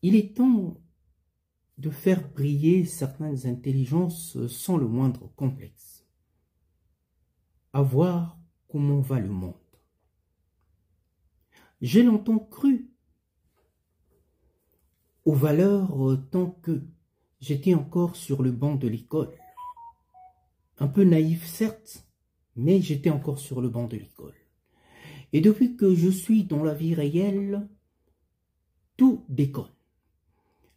Il est temps de faire briller certaines intelligences sans le moindre complexe. À voir comment va le monde. J'ai longtemps cru aux valeurs tant que j'étais encore sur le banc de l'école. Un peu naïf certes, mais j'étais encore sur le banc de l'école. Et depuis que je suis dans la vie réelle, tout déconne.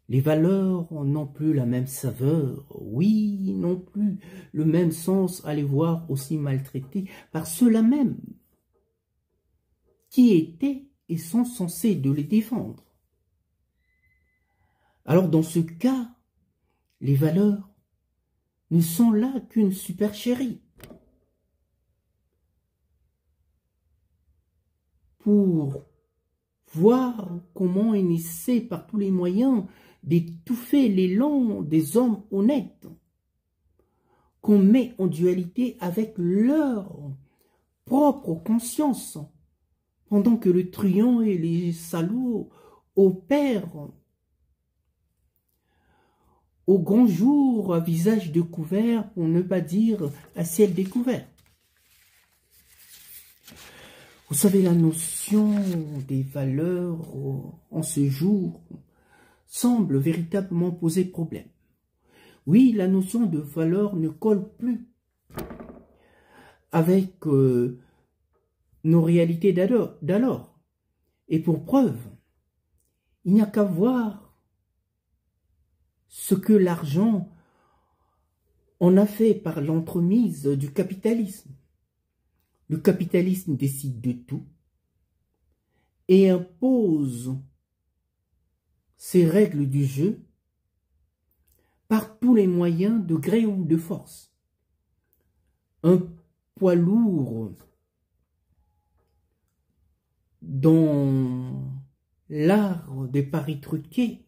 Les valeurs n'ont plus la même saveur, oui, n'ont plus le même sens à les voir aussi maltraités par ceux-là même qui étaient et sont censés de les défendre. Alors dans ce cas, les valeurs ne sont là qu'une supercherie pour voir comment on essaie par tous les moyens d'étouffer l'élan des hommes honnêtes qu'on met en dualité avec leur propre conscience, pendant que le truand et les salauds opèrent au grand jour à visage découvert, pour ne pas dire à ciel découvert. Vous savez, la notion des valeurs en ce jour semble véritablement poser problème. Oui, la notion de valeur ne colle plus avec nos réalités d'alors. Et pour preuve, il n'y a qu'à voir ce que l'argent en a fait par l'entremise du capitalisme. Le capitalisme décide de tout et impose ses règles du jeu par tous les moyens de gré ou de force. Un poids lourd dans l'art des paris truqués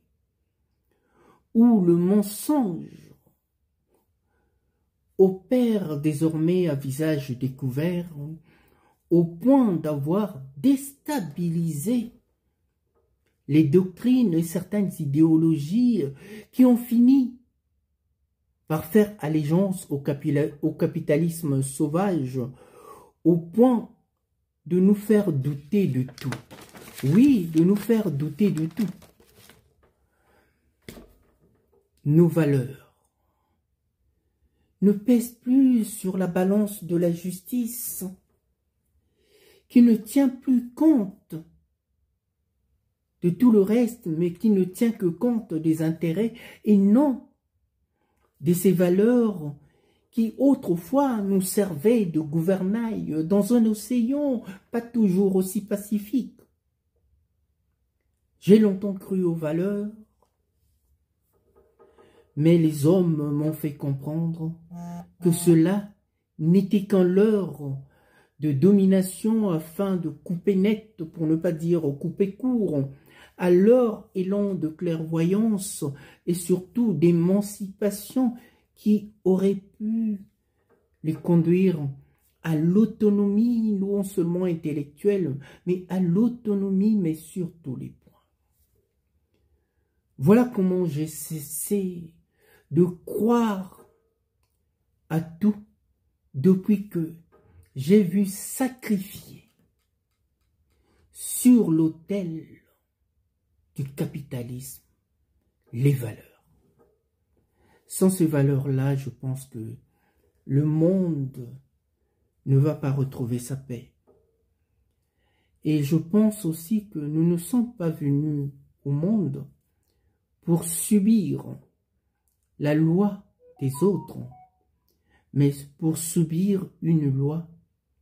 où le mensonge opère désormais à visage découvert au point d'avoir déstabilisé les doctrines et certaines idéologies qui ont fini par faire allégeance au capitalisme sauvage au point de nous faire douter de tout. Oui, de nous faire douter de tout. Nos valeurs ne pèsent plus sur la balance de la justice, qui ne tient plus compte de tout le reste, mais qui ne tient que compte des intérêts et non de ces valeurs qui autrefois nous servaient de gouvernail dans un océan pas toujours aussi pacifique. J'ai longtemps cru aux valeurs, mais les hommes m'ont fait comprendre que cela n'était qu'un leurre de domination afin de couper net, pour ne pas dire couper court, à leur élan de clairvoyance et surtout d'émancipation qui aurait pu les conduire à l'autonomie, non seulement intellectuelle, mais à l'autonomie, mais sur tous les points. Voilà comment j'ai cessé de croire à tout depuis que j'ai vu sacrifier sur l'autel du capitalisme les valeurs. Sans ces valeurs-là, je pense que le monde ne va pas retrouver sa paix. Et je pense aussi que nous ne sommes pas venus au monde pour subir la loi des autres, mais pour subir une loi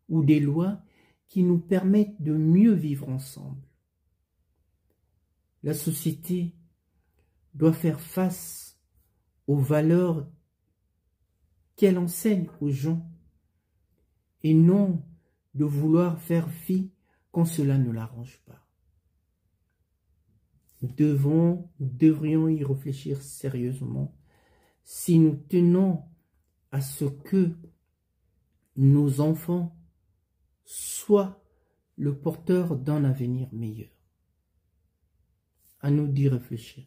ou des lois qui nous permettent de mieux vivre ensemble. La société doit faire face aux valeurs qu'elle enseigne aux gens et non de vouloir faire fi quand cela ne l'arrange pas. Nous devrions y réfléchir sérieusement si nous tenons à ce que nos enfants soient le porteur d'un avenir meilleur. À nous d'y réfléchir.